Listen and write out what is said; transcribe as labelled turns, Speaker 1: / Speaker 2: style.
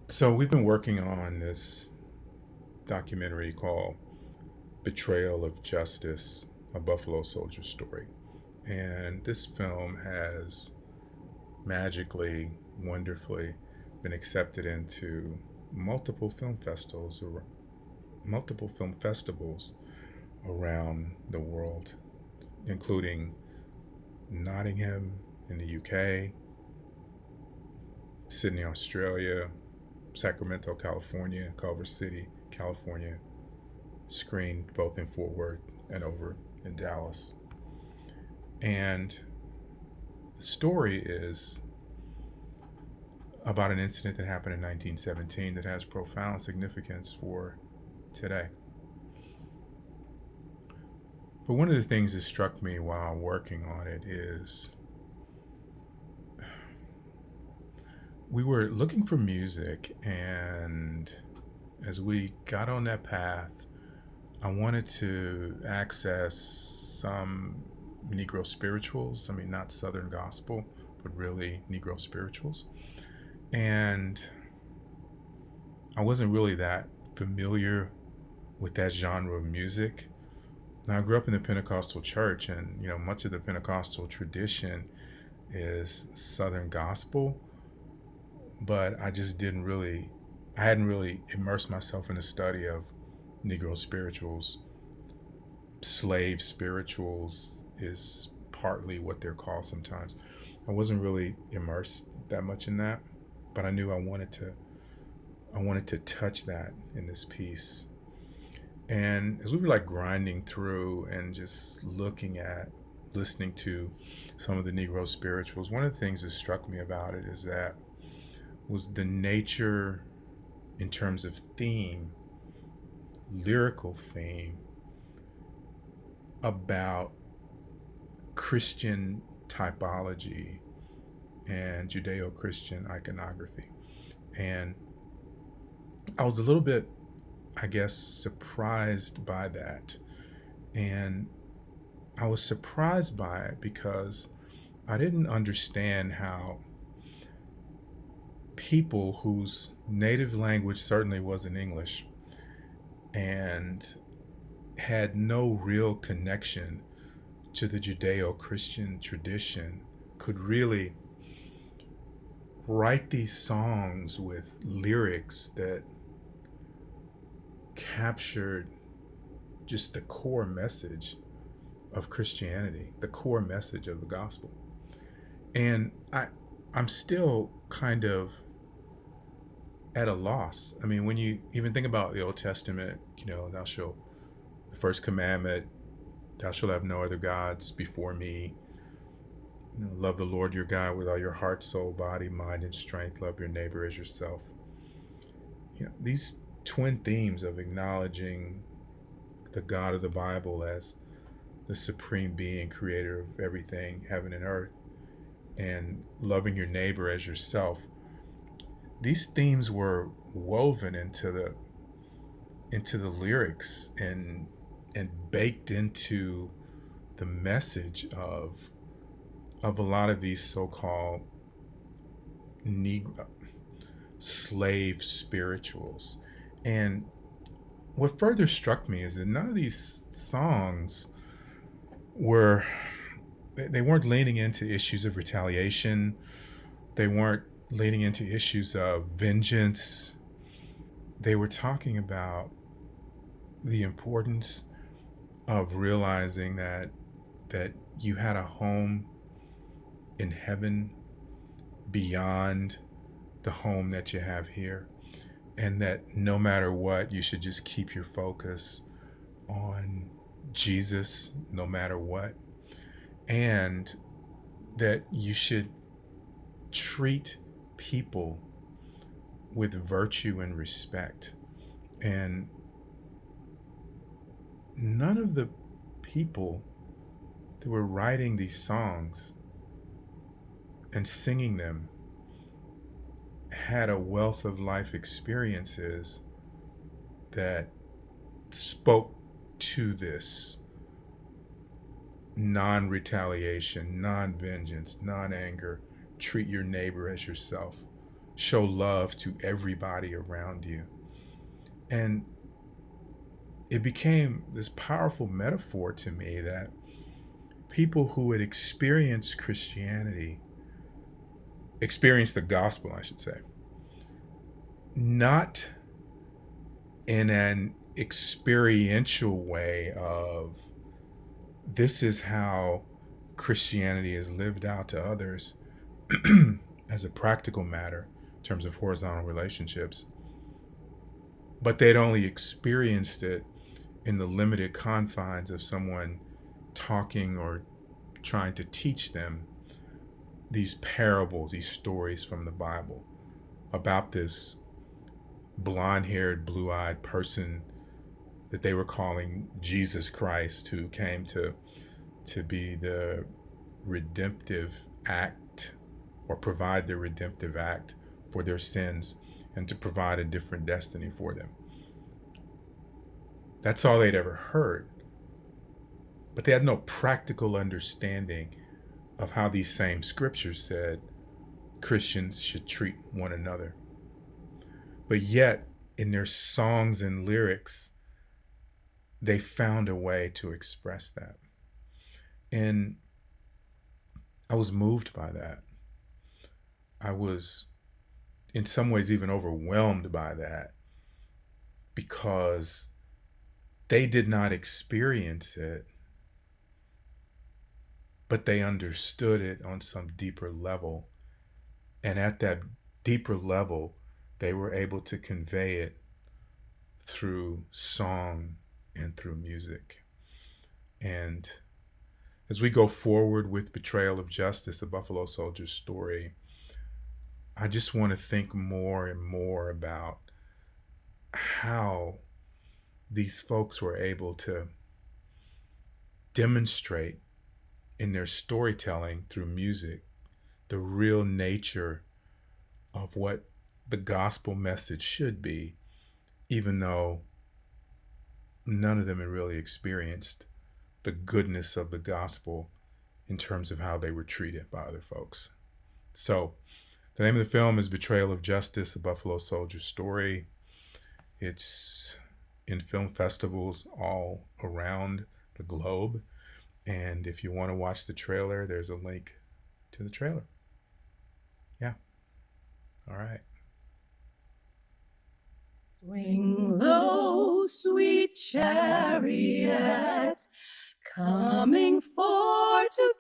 Speaker 1: So we've been working on this documentary called Betrayal of Justice, a Buffalo Soldier story. And this film has magically, wonderfully been accepted into multiple film festivals or multiple film festivals around the world, including Nottingham in the UK, Sydney, Australia, Sacramento, California, Culver City, California, screened both in Fort Worth and over in Dallas. And the story is about an incident that happened in 1917 that has profound significance for today. But one of the things that struck me while working on it is we were looking for music, and as we got on that path, I wanted to access some Negro spirituals. I mean, not Southern gospel, but really Negro spirituals. And I wasn't really that familiar with that genre of music. Now, I grew up in the Pentecostal church, and much of the Pentecostal tradition is Southern gospel, but I hadn't really immersed myself in the study of Negro spirituals. Slave spirituals is partly what they're called sometimes. I wasn't really immersed that much in that, but I knew I wanted to touch that in this piece. And as we were like grinding through and just listening to some of the Negro spirituals, one of the things that struck me about it is that was the nature in terms of theme, lyrical theme about Christian typology and Judeo Christian iconography. And I was a little bit, I guess, surprised by that. And I was surprised by it because I didn't understand how people whose native language certainly wasn't English and had no real connection to the Judeo Christian tradition could really write these songs with lyrics that captured just the core message of Christianity, the core message of the gospel. And I'm still kind of at a loss. I mean, when you even think about the Old Testament, the first commandment, thou shalt have no other gods before me. Love the Lord your God with all your heart, soul, body, mind, and strength. Love your neighbor as yourself. These twin themes of acknowledging the God of the Bible as the supreme being, creator of everything, heaven and earth, and loving your neighbor as yourself. These themes were woven into the lyrics and baked into the message of a lot of these so-called Negro, slave spirituals. And what further struck me is that none of these songs were they weren't leaning into issues of retaliation. They weren't leaning into issues of vengeance. They were talking about the importance of realizing that you had a home in heaven beyond the home that you have here, and that no matter what, you should just keep your focus on Jesus no matter what, and that you should treat people with virtue and respect. And none of the people that were writing these songs and singing them had a wealth of life experiences that spoke to this non retaliation, non vengeance, non anger, treat your neighbor as yourself. show love to everybody around you. And it became this powerful metaphor to me that people who had experienced Christianity, experienced the gospel, I should say, not in an experiential way of this is how Christianity is lived out to others as a practical matter in terms of horizontal relationships, but they'd only experienced it in the limited confines of someone talking or trying to teach them these parables, these stories from the Bible about this blonde haired, blue eyed person that they were calling Jesus Christ, who came to be the redemptive act or provide the redemptive act for their sins and to provide a different destiny for them. That's all they'd ever heard. But they had no practical understanding of how these same scriptures said Christians should treat one another. But yet, in their songs and lyrics, they found a way to express that. And I was moved by that. I was, in some ways, even overwhelmed by that because they did not experience it, but they understood it on some deeper level. And at that deeper level, they were able to convey it through song and through music. And as we go forward with Betrayal of Justice, the Buffalo Soldier's story, I just want to think more and more about how these folks were able to demonstrate in their storytelling through music the real nature of what the gospel message should be, even though none of them had really experienced the goodness of the gospel in terms of how they were treated by other folks. So, the name of the film is Betrayal of Justice, the Buffalo Soldier Story. It's in film festivals all around the globe. And if you want to watch the trailer, there's a link to the trailer. Yeah. All right.
Speaker 2: Swing low, sweet chariot, coming for to